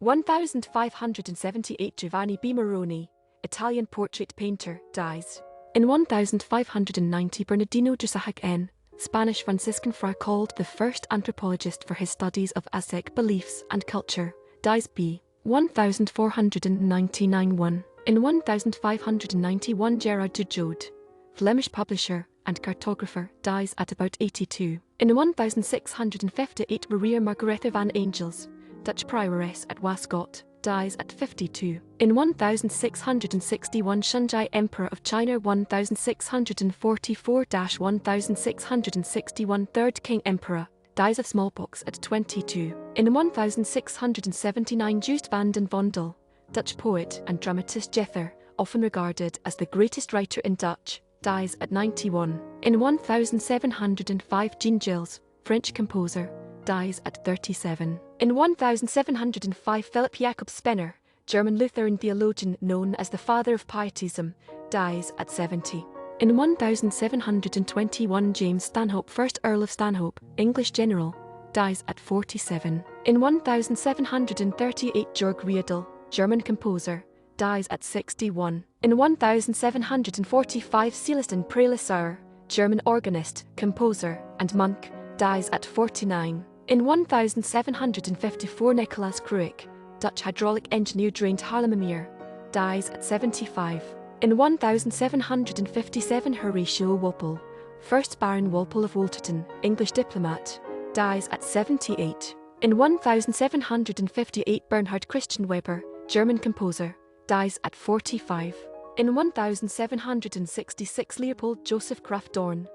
1578 Giovanni B Moroni, Italian portrait painter, dies. In 1590 Bernardino de Sahagún, Spanish Franciscan friar called the first anthropologist for his studies of Aztec beliefs and culture, dies b. 1499. In 1591 Gerard de Jode, Flemish publisher and cartographer, dies at about 82. In 1658 Maria Margaretha van Angels, Dutch prioress at Wascott, dies at 52. In 1661 Shunzhi Emperor of China 1644–1661 Third Qing Emperor, dies of smallpox at 22. In 1679 Joost van den Vondel, Dutch poet and dramatist Jether, often regarded as the greatest writer in Dutch, dies at 91. In 1705 Jean Gilles, French composer, dies at 37. In 1705 Philipp Jakob Spener, German Lutheran theologian known as the father of Pietism, dies at 70. In 1721 James Stanhope, 1st Earl of Stanhope, English general, dies at 47. In 1738 Georg Reidel, German composer, dies at 61. In 1745 Coelestin Praelisauer, German organist, composer, and monk, dies at 49. In 1754 Nicolaas Kruik, Dutch hydraulic engineer drained Haarlemmermeer, dies at 75. In 1757 Horatio Walpole, 1st Baron Walpole of Wolterton, English diplomat, dies at 78. In 1758 Bernhard Christian Weber, German composer, dies at 45. In 1766 Leopold Joseph Graf Daun,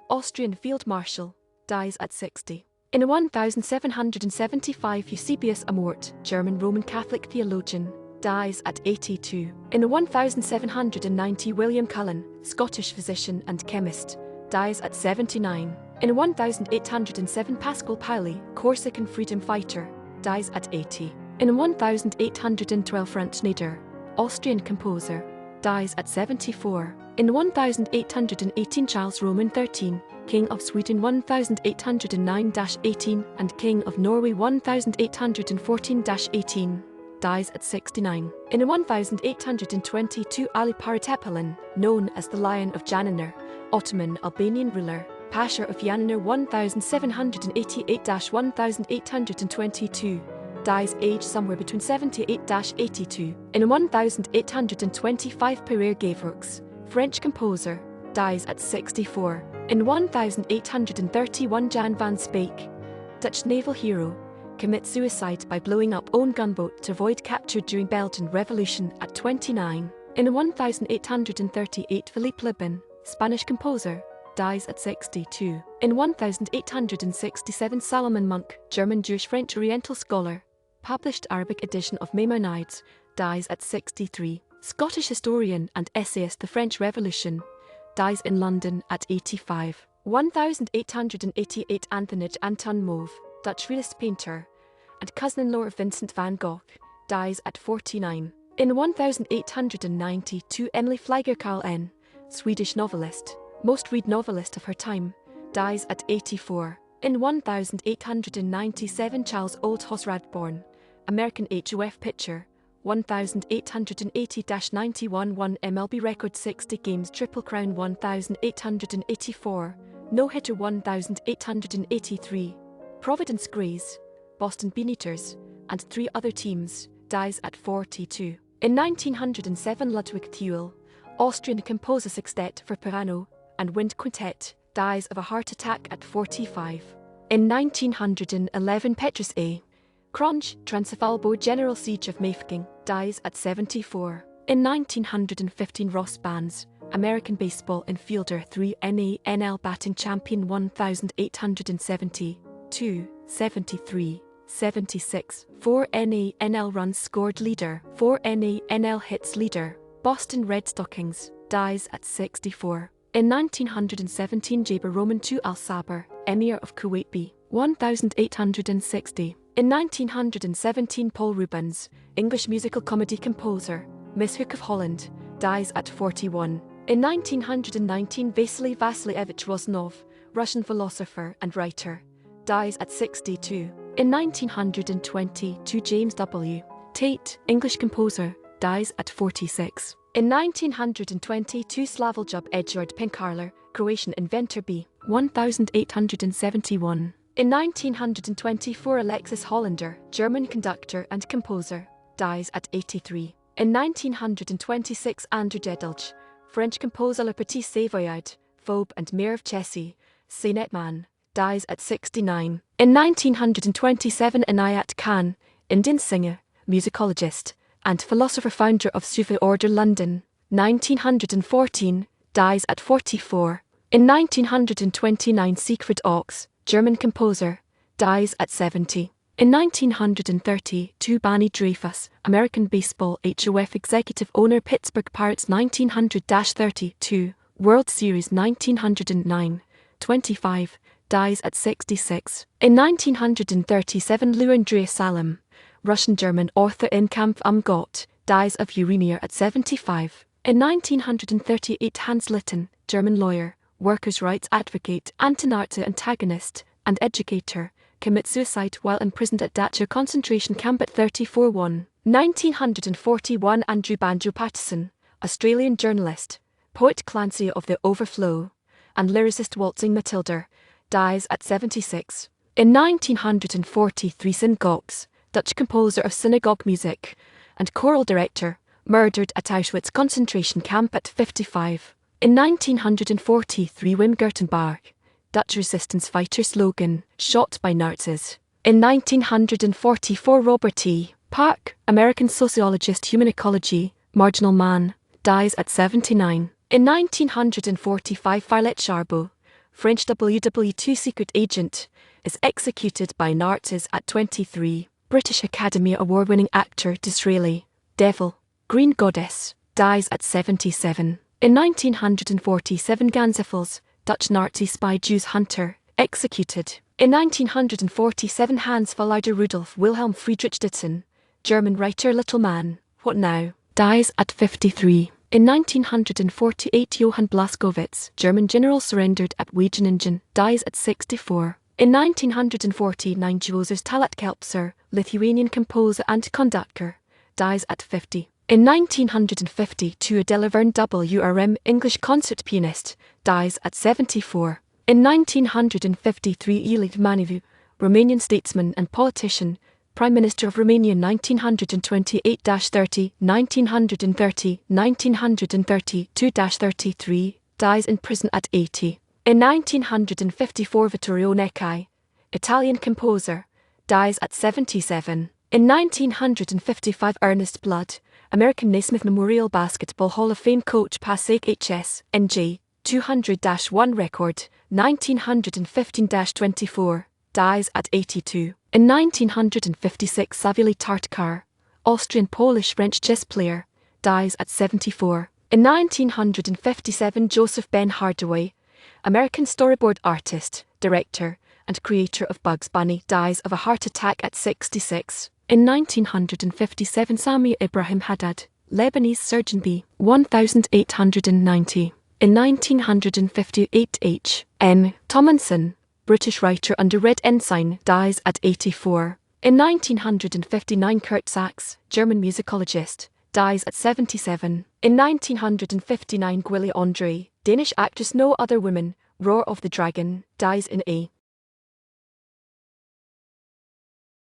Austrian field marshal, dies at 60. In 1775 Eusebius Amort, German Roman Catholic theologian, dies at 82. In 1790 William Cullen, Scottish physician and chemist, dies at 79. In 1807 Pasquale Paoli, Corsican freedom fighter, dies at 80. In 1812 Franz Schneider, Austrian composer, dies at 74. In 1818 Charles XIII, King of Sweden 1809–18 and King of Norway 1814–18, dies at 69. In 1822 Ali Paşa Tepelenë, known as the Lion of Janina, Ottoman Albanian ruler, Pasha of Yanina 1788–1822, dies aged somewhere between 78–82. In 1825 Pierre Gaveaux, French composer, dies at 64. In 1831 Jan van Speyk, Dutch naval hero, commits suicide by blowing up own gunboat to avoid capture during Belgian Revolution at 29. In 1838 Philippe Libon, Spanish composer, dies at 62. In 1867 Salomon Munk, German Jewish-French Oriental scholar, published Arabic edition of Maimonides, dies at 63. Scottish historian and essayist The French Revolution, dies in London at 85. 1888 Antoinette Anton Mauve, Dutch realist painter, and cousin-in-law of Vincent van Gogh, dies at 49. In 1892 Emily Flyger N., Swedish novelist, most read novelist of her time, dies at 84. In 1897 Charles Oldhus American HOF pitcher, 1880–91 won MLB record 60 games Triple Crown 1884, no-hitter 1883, Providence Grays, Boston Beaneaters, and 3 other teams, dies at 42. In 1907 Ludwig Thule, Austrian composer sextet for piano and wind quintet, dies of a heart attack at 45. In 1911 Petrus A. Cronje, Transvaal General Siege of Mafeking, dies at 74. In 1915 Ross Barnes, American baseball infielder 3 NANL batting champion 1872, 73, 76, 4 NANL runs scored leader, 4 NANL hits leader, Boston Red Stockings, dies at 64. In 1917 Jaber Roman II Al-Saber, Emir of Kuwait B. 1860. In 1917 Paul Rubens, English musical comedy composer, Miss Hook of Holland, dies at 41. In 1919 Vasily Vasilyevich Rosnov, Russian philosopher and writer, dies at 62. In 1922, James W. Tate, English composer, dies at 46. In 1922, Slavoljub Eduard Penkarler, Croatian inventor b. 1871. In 1924, Alexis Hollander, German conductor and composer, dies at 83. In 1926, Andrew Dedelge, French composer Le Petit Savoyard, Phoebe and Mayor of Chessy, Sainetman, dies at 69. In 1927, Inayat Khan, Indian singer, musicologist, and philosopher, founder of Sufi Order London, 1914, dies at 44. In 1929, Siegfried Ochs, German composer, dies at 70. In 1932, Barney Dreyfuss, American baseball HOF executive owner, Pittsburgh Pirates 1900-32, World Series 1909, 25, dies at 66. In 1937, Lou Andreas Salem, Russian-German author in Kampf am Gott, dies of uremia at 75. In 1938, Hans Litten, German lawyer, workers' rights advocate, anti-Nazi antagonist, and educator, commits suicide while imprisoned at Dachau concentration camp at 34. 1941, Andrew Banjo Paterson, Australian journalist, poet Clancy of the Overflow, and lyricist Waltzing Matilda, dies at 76. In 1943, Sint Gox, Dutch composer of synagogue music and choral director, murdered at Auschwitz concentration camp at 55. In 1943, Wim Gertenbach, Dutch resistance fighter, slogan, shot by Nazis. In 1944, Robert E. Park, American sociologist, human ecology, marginal man, dies at 79. In 1945, Violet Charbot, French WW2 secret agent, is executed by Nazis at 23. British Academy Award-winning actor Disraeli, Devil, Green Goddess, dies at 77. In 1947, Ganzefels, Dutch Nazi spy Jews hunter, executed. In 1947, Hans Fallauder Rudolf Wilhelm Friedrich Ditzen, German writer, Little Man, What Now, dies at 53. In 1948, Johann Blaskowitz, German general, surrendered at Wageningen, dies at 64. In 1949, Juozas Tallat Kelpser, Lithuanian composer and conductor, dies at 50. In 1952, Adela Verne WRM, English concert pianist, dies at 74. In 1953, Ilie Manivu, Romanian statesman and politician, Prime Minister of Romania 1928-30, 1930, 1932-33, dies in prison at 80. In 1954, Vittorio Necai, Italian composer, dies at 77. In 1955, Ernest Blood, American Naismith Memorial Basketball Hall of Fame coach, Passaic HS, NJ, 200-1 record, 1915-24, dies at 82. In 1956, Savili Tartkar, Austrian-Polish-French chess player, dies at 74. In 1957, Joseph Ben Hardaway, American storyboard artist, director, and creator of Bugs Bunny, dies of a heart attack at 66. In 1957, Sami Ibrahim Haddad, Lebanese surgeon b. 1890. In 1958, H. N. Tomlinson, British writer under Red Ensign, dies at 84. In 1959, Kurt Sachs, German musicologist, dies at 77. In 1959, Gwilly Andre, Danish actress No Other Women, Roar of the Dragon, dies in a